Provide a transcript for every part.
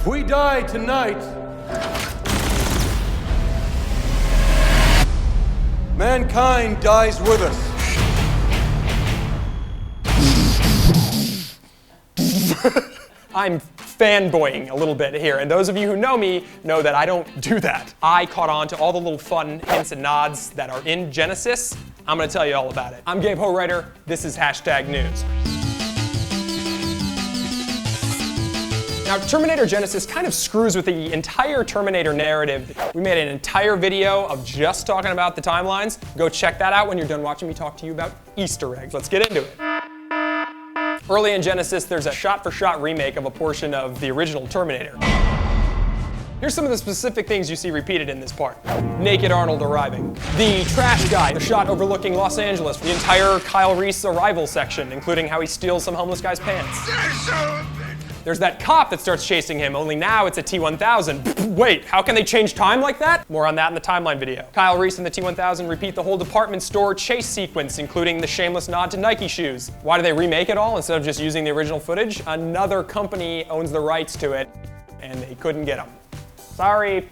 If we die tonight, mankind dies with us. I'm fanboying a little bit here, and those of you who know me know that I don't do that. I caught on to all the little fun hints and nods that are in Genisys. I'm gonna tell you all about it. I'm Gabe Ho-Writer, this is #News. Now, Terminator Genisys kind of screws with the entire Terminator narrative. We made an entire video of just talking about the timelines. Go check that out when you're done watching me talk to you about Easter eggs. Let's get into it. Early in Genisys, there's a shot-for-shot remake of a portion of the original Terminator. Here's some of the specific things you see repeated in this part. Naked Arnold arriving. The trash guy, the shot overlooking Los Angeles. The entire Kyle Reese arrival section, including how he steals some homeless guy's pants. There's that cop that starts chasing him, only now it's a T-1000. Wait, how can they change time like that? More on that in the timeline video. Kyle Reese and the T-1000 repeat the whole department store chase sequence, including the shameless nod to Nike shoes. Why do they remake it all instead of just using the original footage? Another company owns the rights to it, and they couldn't get them. Sorry.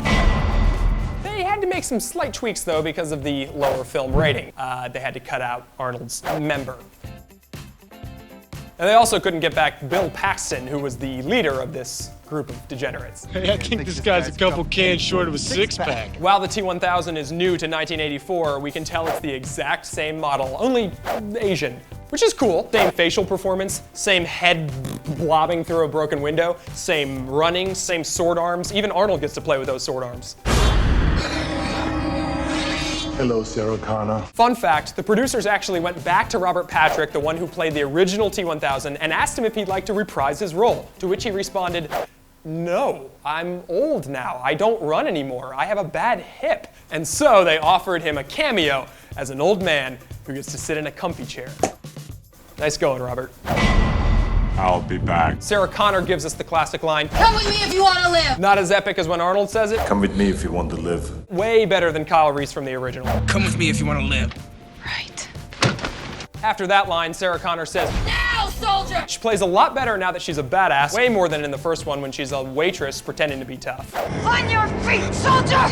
They had to make some slight tweaks though because of the lower film rating. They had to cut out Arnold's member. And they also couldn't get back Bill Paxton, who was the leader of this group of degenerates. Hey, I think this guy's a couple cans short of a six-pack. While the T-1000 is new to 1984, we can tell it's the exact same model, only Asian, which is cool. Same facial performance, same head blobbing through a broken window, same running, same sword arms. Even Arnold gets to play with those sword arms. Hello, Sarah Connor. Fun fact, the producers actually went back to Robert Patrick, the one who played the original T-1000, and asked him if he'd like to reprise his role, to which he responded, "No, I'm old now. I don't run anymore. I have a bad hip." And so they offered him a cameo as an old man who gets to sit in a comfy chair. Nice going, Robert. I'll be back. Sarah Connor gives us the classic line, "Come with me if you want to live." not as epic as when Arnold says it. Come with me if you want to live. Way better than Kyle Reese from the original. Come with me if you want to live. Right. After that line, Sarah Connor says, Now, soldier! she plays a lot better now that she's a badass, way more than in the first one when she's a waitress pretending to be tough. On your feet, soldier!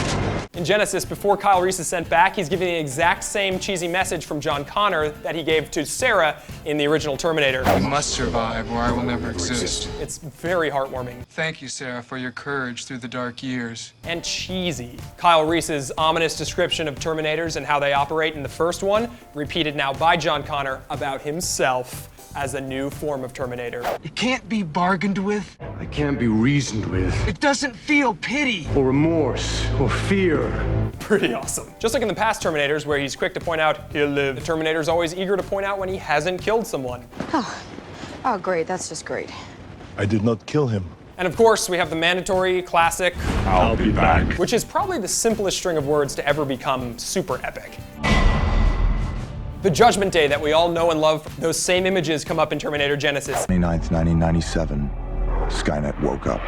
In Genisys, before Kyle Reese is sent back, he's giving the exact same cheesy message from John Connor that he gave to Sarah in the original Terminator. You must survive or I will never exist. It's very heartwarming. Thank you, Sarah, for your courage through the dark years. And cheesy. Kyle Reese's ominous description of Terminators and how they operate in the first one, repeated now by John Connor about himself as a new form of Terminator. It can't be bargained with. I can't be reasoned with, It doesn't feel pity. or remorse, or fear. Pretty awesome. Just like in the past Terminators, where he's quick to point out he'll live, the Terminator's always eager to point out when he hasn't killed someone. Oh, great. That's just great. I did not kill him. And of course, we have the mandatory classic, I'll be back. which is probably the simplest string of words to ever become super epic. The Judgment Day that we all know and love, those same images come up in Terminator Genisys. 29th, 1997, Skynet woke up.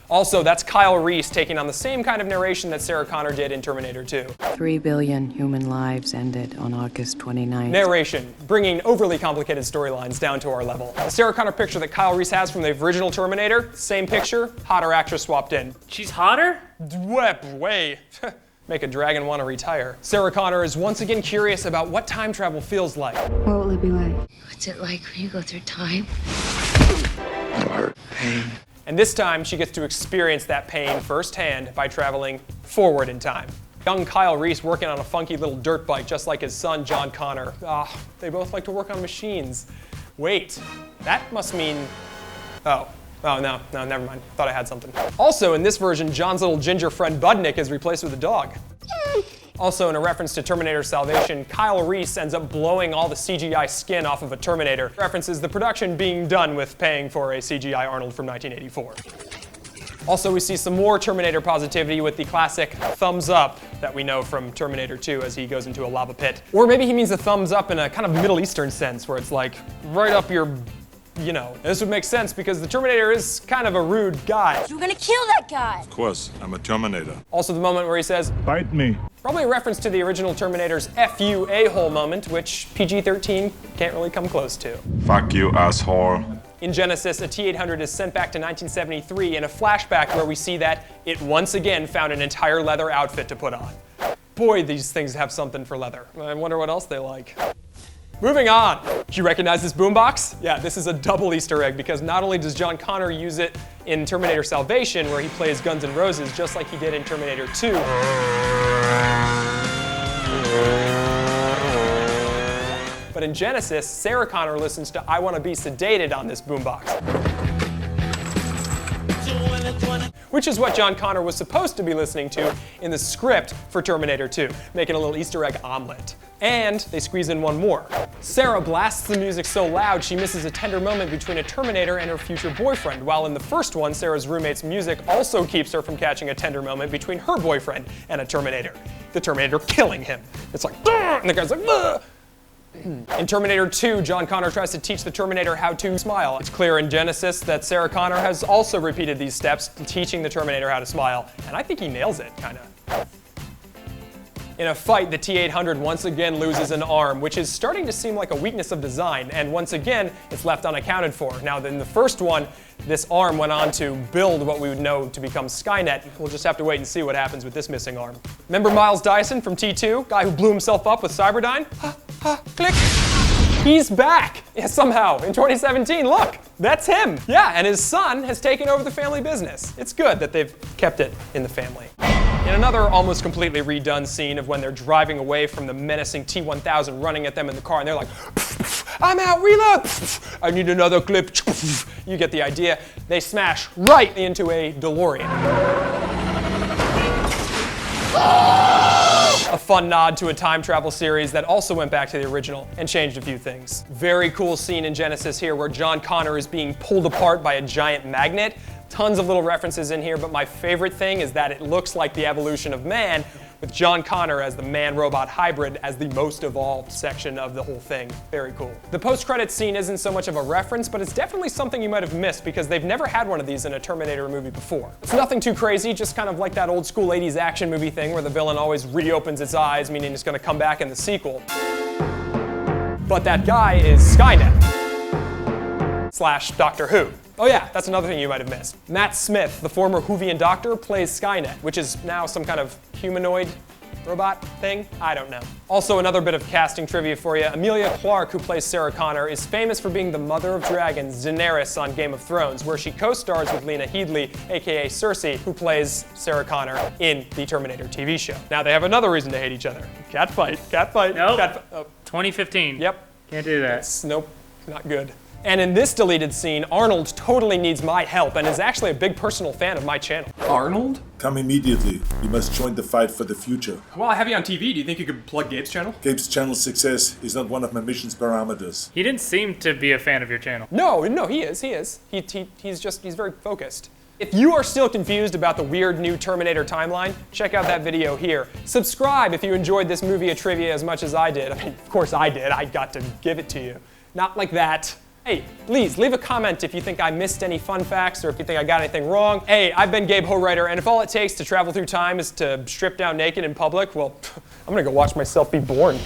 Also, that's Kyle Reese taking on the same kind of narration that Sarah Connor did in Terminator 2. 3 billion human lives ended on August 29th. Narration, bringing overly complicated storylines down to our level. The Sarah Connor picture that Kyle Reese has from the original Terminator, same picture, hotter actress swapped in. She's hotter? Way. Make a dragon want to retire. Sarah Connor is once again curious about what time travel feels like. What will it be like? What's it like when you go through time? Pain. And this time, she gets to experience that pain firsthand by traveling forward in time. Young Kyle Reese working on a funky little dirt bike just like his son, John Connor. They both like to work on machines. Wait, that must mean, oh, no, never mind. Thought I had something. Also, in this version, John's little ginger friend Budnick is replaced with a dog. Also, in a reference to Terminator Salvation, Kyle Reese ends up blowing all the CGI skin off of a Terminator. References the production being done with paying for a CGI Arnold from 1984. Also, we see some more Terminator positivity with the classic thumbs up that we know from Terminator 2 as he goes into a lava pit. Or maybe he means a thumbs up in a kind of Middle Eastern sense where it's like right up your, you know. This would make sense because the Terminator is kind of a rude guy. You're gonna kill that guy! Of course, I'm a Terminator. Also the moment where he says, Bite me. probably a reference to the original Terminator's F you a-hole moment, which PG-13 can't really come close to. Fuck you, asshole. In Genisys, a T-800 is sent back to 1973 in a flashback where we see that it once again found an entire leather outfit to put on. Boy, these things have something for leather. I wonder what else they like. Moving on. Do you recognize this boombox? Yeah, this is a double Easter egg because not only does John Connor use it in Terminator Salvation, where he plays Guns N' Roses, just like he did in Terminator 2. But in Genisys, Sarah Connor listens to I Wanna Be Sedated on this boombox. Which is what John Connor was supposed to be listening to in the script for Terminator 2, making a little Easter egg omelet. And they squeeze in one more. Sarah blasts the music so loud she misses a tender moment between a Terminator and her future boyfriend, while in the first one, Sarah's roommate's music also keeps her from catching a tender moment between her boyfriend and a Terminator. The Terminator killing him. It's like, and the guy's like, "Ugh." In Terminator 2, John Connor tries to teach the Terminator how to smile. It's clear in Genisys that Sarah Connor has also repeated these steps, teaching the Terminator how to smile, and I think he nails it, kinda. In a fight, the T-800 once again loses an arm, which is starting to seem like a weakness of design, and once again, it's left unaccounted for. Now, in the first one, this arm went on to build what we would know to become Skynet. We'll just have to wait and see what happens with this missing arm. Remember Miles Dyson from T2? Guy who blew himself up with Cyberdyne? Ha, ha, click. He's back! Yeah, somehow, in 2017, look, that's him! Yeah, and his son has taken over the family business. It's good that they've kept it in the family. In another almost completely redone scene of when they're driving away from the menacing T-1000 running at them in the car, and they're like, I'm out, reload! I need another clip. You get the idea. They smash right into a DeLorean. A fun nod to a time travel series that also went back to the original and changed a few things. Very cool scene in Genisys here where John Connor is being pulled apart by a giant magnet. Tons of little references in here, but my favorite thing is that it looks like the evolution of man, with John Connor as the man-robot hybrid as the most evolved section of the whole thing. Very cool. The post-credits scene isn't so much of a reference, but it's definitely something you might have missed because they've never had one of these in a Terminator movie before. It's nothing too crazy, just kind of like that old school 80s action movie thing where the villain always reopens its eyes, meaning it's gonna come back in the sequel. But that guy is Skynet / Doctor Who. Oh yeah, that's another thing you might have missed. Matt Smith, the former Whovian doctor, plays Skynet, which is now some kind of humanoid robot thing? I don't know. Also, another bit of casting trivia for you. Emilia Clarke, who plays Sarah Connor, is famous for being the mother of dragons, Daenerys on Game of Thrones, where she co-stars with Lena Headey, aka Cersei, who plays Sarah Connor in the Terminator TV show. Now they have another reason to hate each other. Catfight, catfight, Nope. catfight. Oh. 2015. Yep. Can't do that. Nope, not good. And in this deleted scene, Arnold totally needs my help and is actually a big personal fan of my channel. Arnold? Come immediately. You must join the fight for the future. Well, I have you on TV. Do you think you could plug Gabe's channel? Gabe's channel's success is not one of my mission's parameters. He didn't seem to be a fan of your channel. No, he is. He's very focused. If you are still confused about the weird new Terminator timeline, check out that video here. Subscribe if you enjoyed this movie trivia as much as I did. I mean, of course I did. I got to give it to you. Not like that. Hey, please leave a comment if you think I missed any fun facts or if you think I got anything wrong. Hey, I've been Gabe Howriter, and if all it takes to travel through time is to strip down naked in public, well, I'm gonna go watch myself be born.